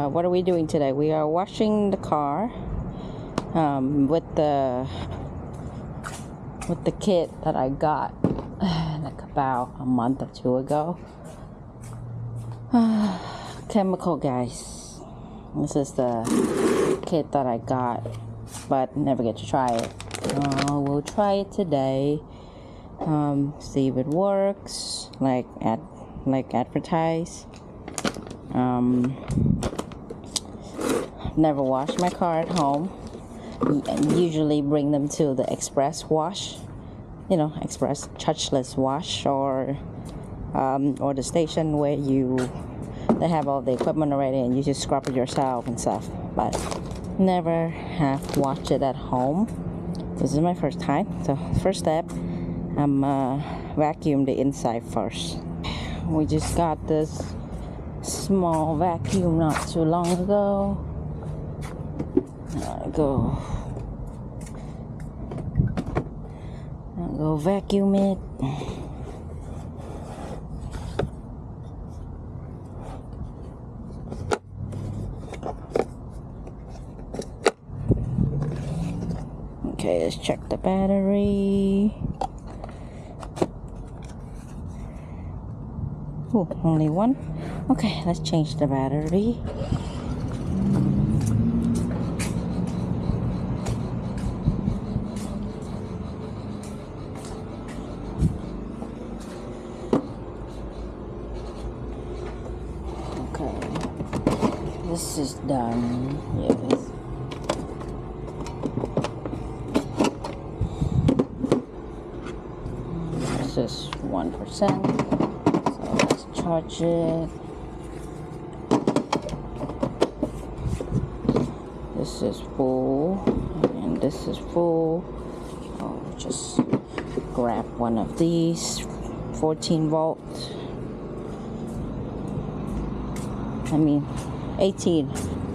what are we doing today? We are washing the car with the kit that I got like about a month or two ago. Chemical, guys. This is the kit that I got, but never get to try it. We'll try it today. See if it works like advertised. Never washed my car at home. Usually bring them to the express wash, express touchless wash, or the station where they have all the equipment already and you just scrub it yourself and stuff. But never have washed it at home. This is my first time. So first step, I'm vacuum the inside first. We just got this small vacuum not too long ago. Go vacuum it. Okay, let's check the battery. Oh, only one. Okay, let's change the battery. Okay, this is done. Yes. This is 1%. So let's charge it. This is full, and this is full. I'll just grab one of these 14 volt. 18.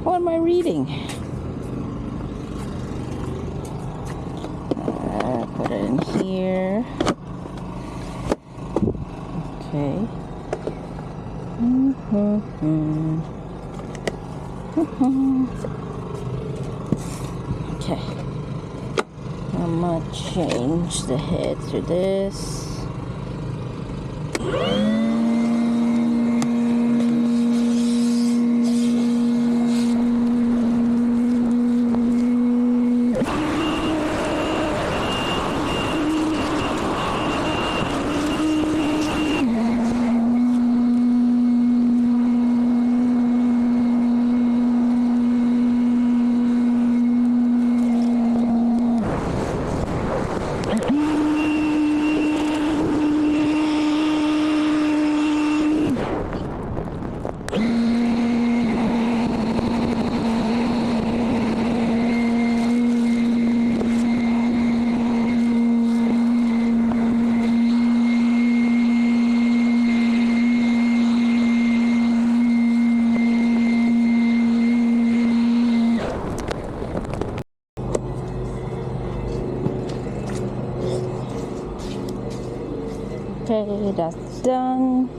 What am I reading? Put it in here. Okay. Okay. I'm gonna change the head to this. Okay, that's done.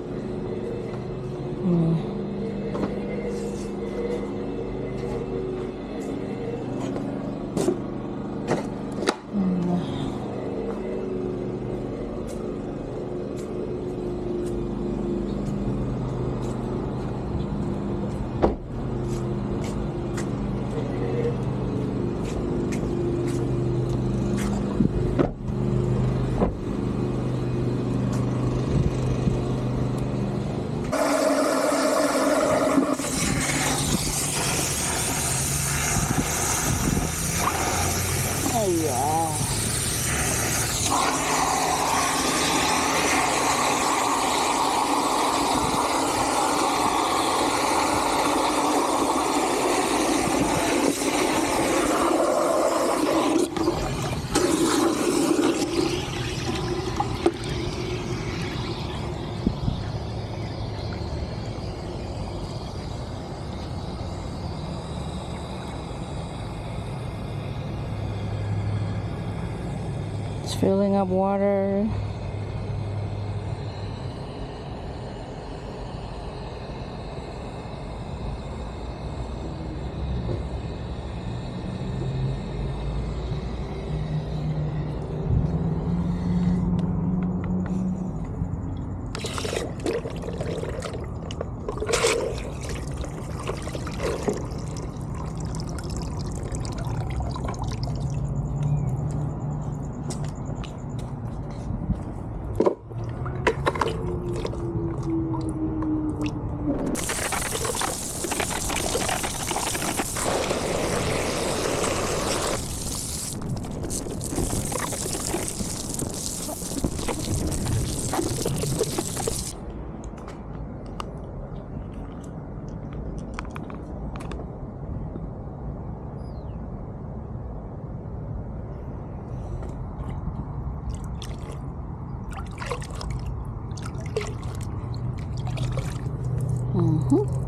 It's filling up water.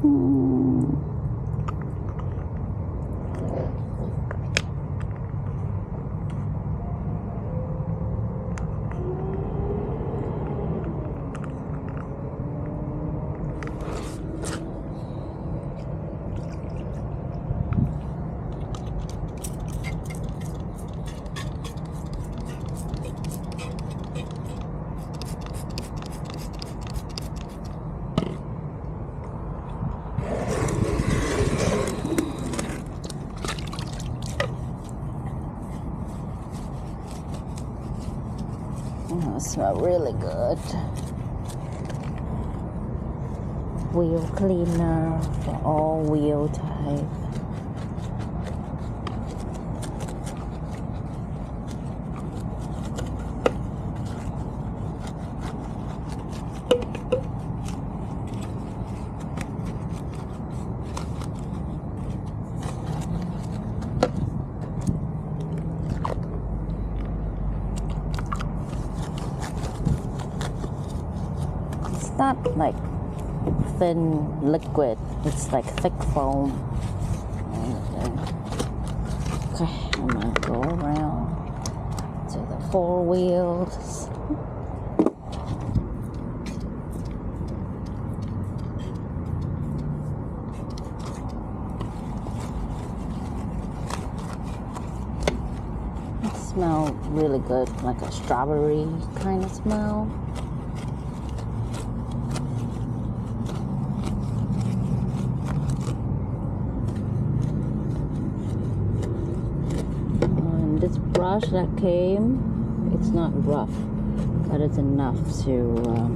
Oh, it smells really good. Wheel cleaner for all wheel type. It's not like thin liquid, it's like thick foam. Okay, I'm gonna go around to the four wheels. It smells really good, like a strawberry kind of smell. This brush that came, it's not rough, but it's enough to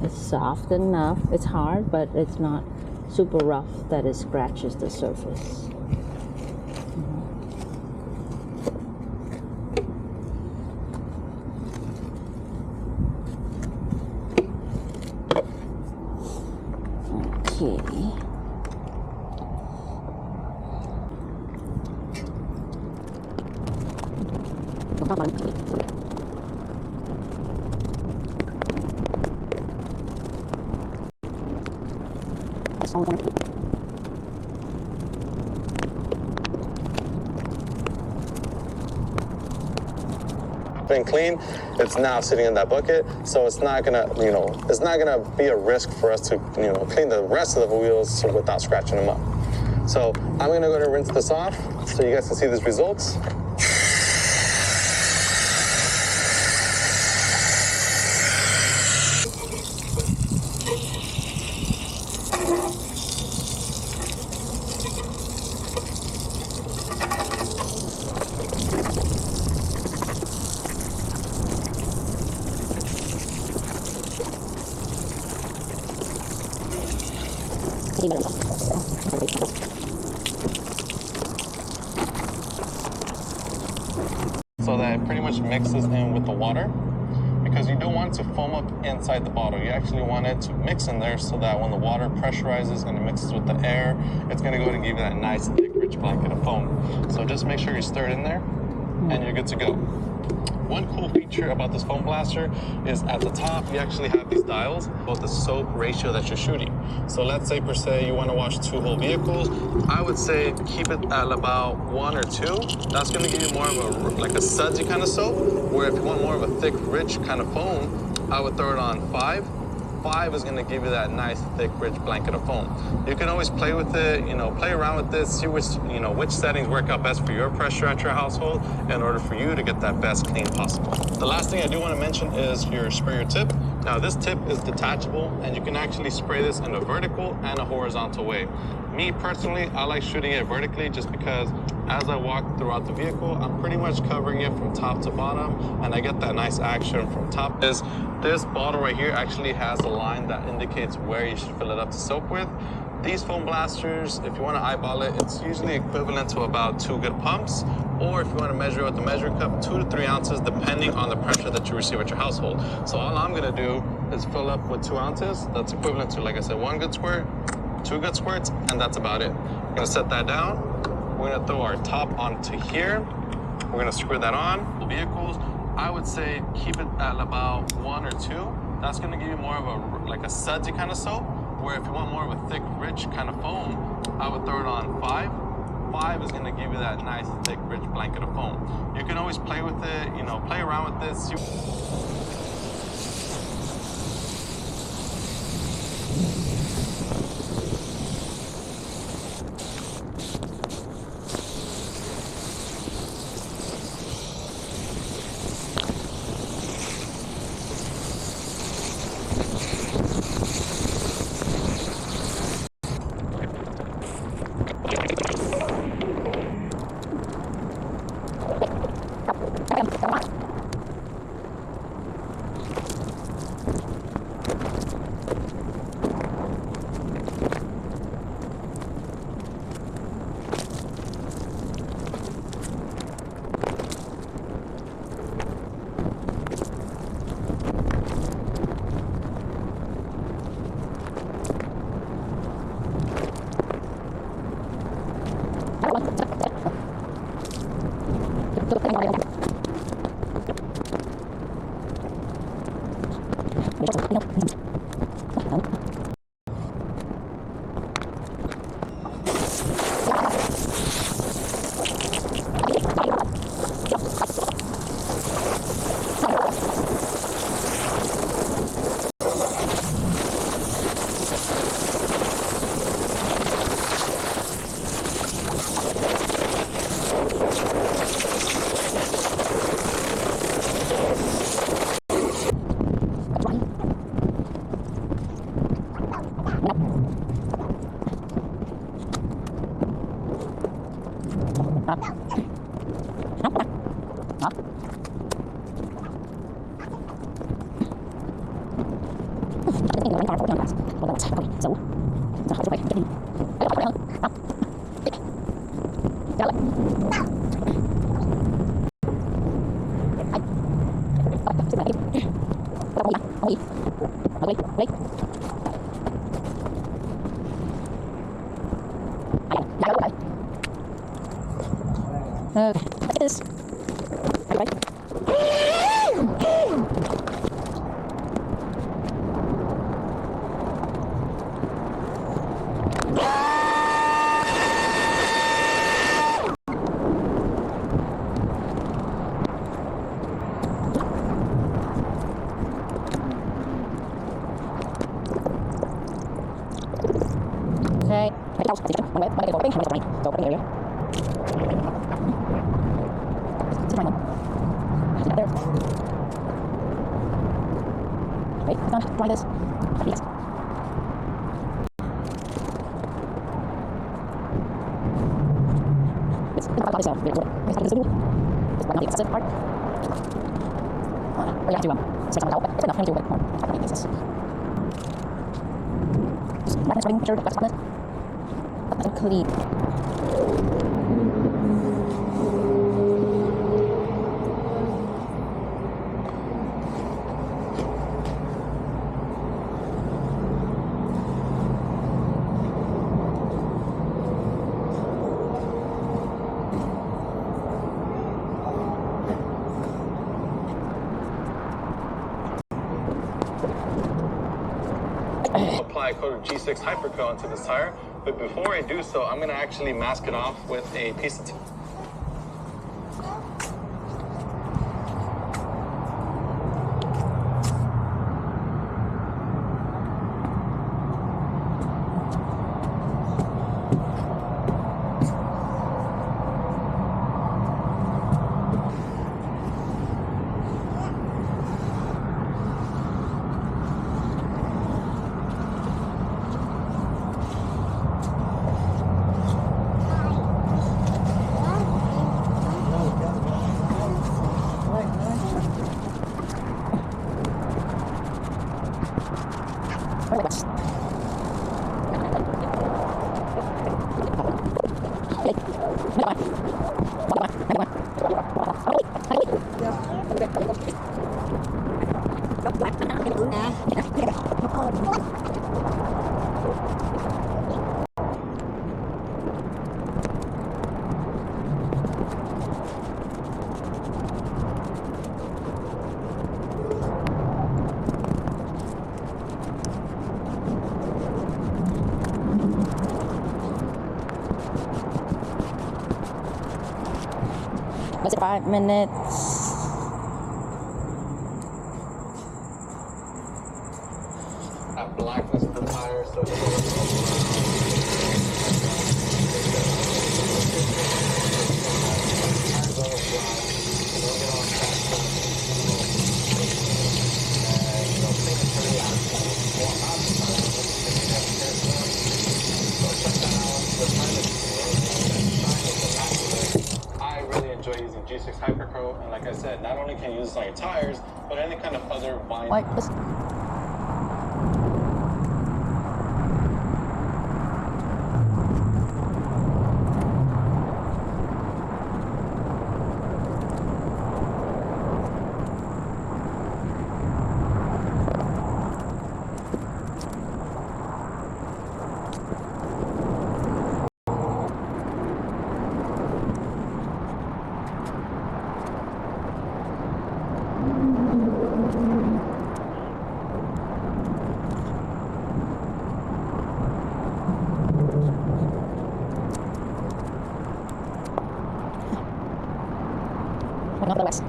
it's soft enough. It's hard, but it's not super rough that it scratches the surface. Okay. Been clean, it's now sitting in that bucket, so it's not gonna, it's not gonna be a risk for us to, clean the rest of the wheels without scratching them up. So I'm gonna go to rinse this off so you guys can see these results. So that it pretty much mixes in with the water, because you don't want it to foam up inside the bottle. You actually want it to mix in there so that when the water pressurizes and it mixes with the air, it's going to go ahead and give you that nice thick rich blanket of foam. So just make sure you stir it in there and you're good to go. One cool feature about this foam blaster is at the top, you actually have these dials about the soap ratio that you're shooting. So let's say per se you want to wash 2 whole vehicles. I would say keep it at about 1 or 2. That's going to give you more of a, like a sudsy kind of soap, where if you want more of a thick, rich kind of foam, I would throw it on 5. 5 is going to give you that nice, thick, rich blanket of foam. You can always play with it, play around with this, see which settings work out best for your pressure at your household in order for you to get that best clean possible. The last thing I do want to mention is your sprayer tip. Now, this tip is detachable, and you can actually spray this in a vertical and a horizontal way. Me, personally, I like shooting it vertically just because as I walk throughout the vehicle, I'm pretty much covering it from top to bottom, and I get that nice action from top. This bottle right here actually has a line that indicates where you should fill it up to soap with. These foam blasters, if you want to eyeball it, it's usually equivalent to about 2 good pumps, or if you want to measure it with the measuring cup, 2 to 3 ounces, depending on the pressure that you receive at your household. So all I'm going to do is fill up with 2 ounces. That's equivalent to, like I said, 1 good squirt, 2 good squirts, and that's about it. We're going to set that down. We're going to throw our top onto here. We're going to screw that on. The vehicles, I would say keep it at about 1 or 2. That's gonna give you more of a, like a sudsy kind of soap, where if you want more of a thick, rich kind of foam, I would throw it on 5. 5 is gonna give you that nice, thick, rich blanket of foam. You can always play with it, you know, play around with this. Look at this. Okay. There. Wait, come on, try this. Yes. It's not about yourself. It's not the excessive part. Or you have to say something else, but it's enough to do it more. I think this. Just not necessarily picture, that's on it. But that's clean. Apply a coat of G6 Hyperco onto this tire, but before I do so, I'm going to actually mask it off with a piece of tape. Was it 5 minutes? That blackness of the tire, so it doesn't look I really enjoy using G6 Hypercro, and like I said, not only can you use it on your tires, but any kind of other vinyl. Like this. Not the west.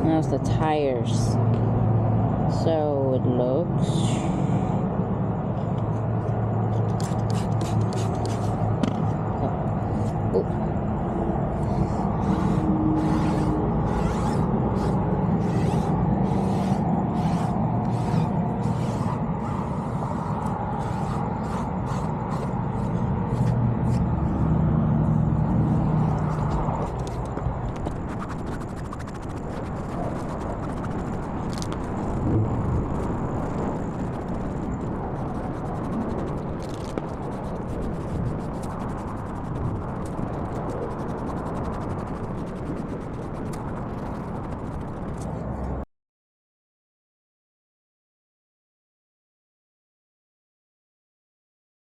How's the tires?